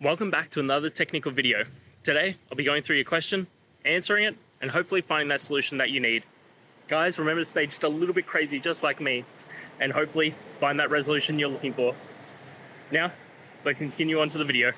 Welcome back to another technical video. Today, I'll be going through your question, answering it, and hopefully finding that solution that you need. Guys, remember to stay just a little bit crazy, just like me, and hopefully find that resolution you're looking for. Now, let's continue on to the video.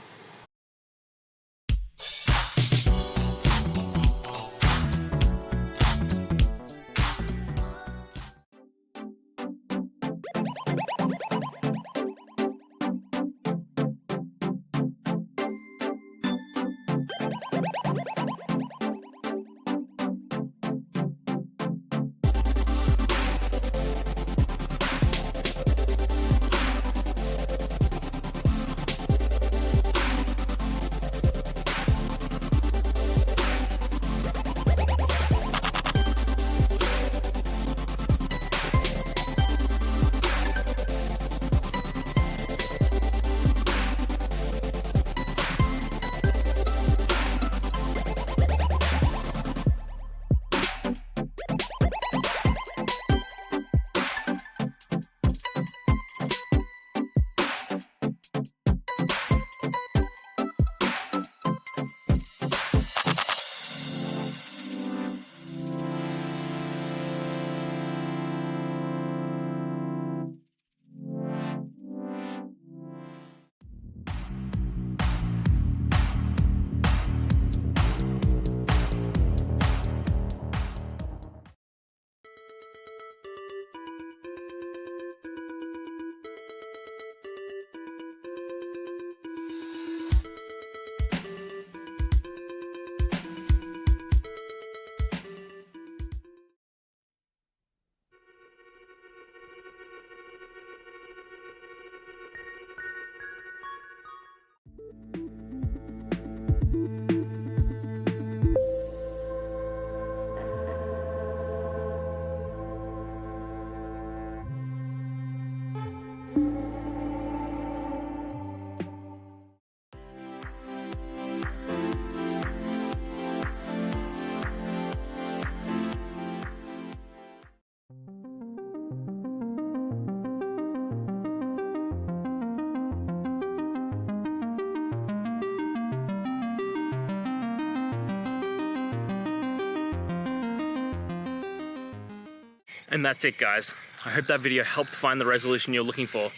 And that's it, guys. I hope that video helped find the resolution you're looking for.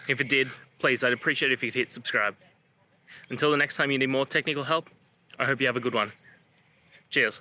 If it did, please, I'd appreciate it if you could hit subscribe. Until the next time you need more technical help, I hope you have a good one. Cheers.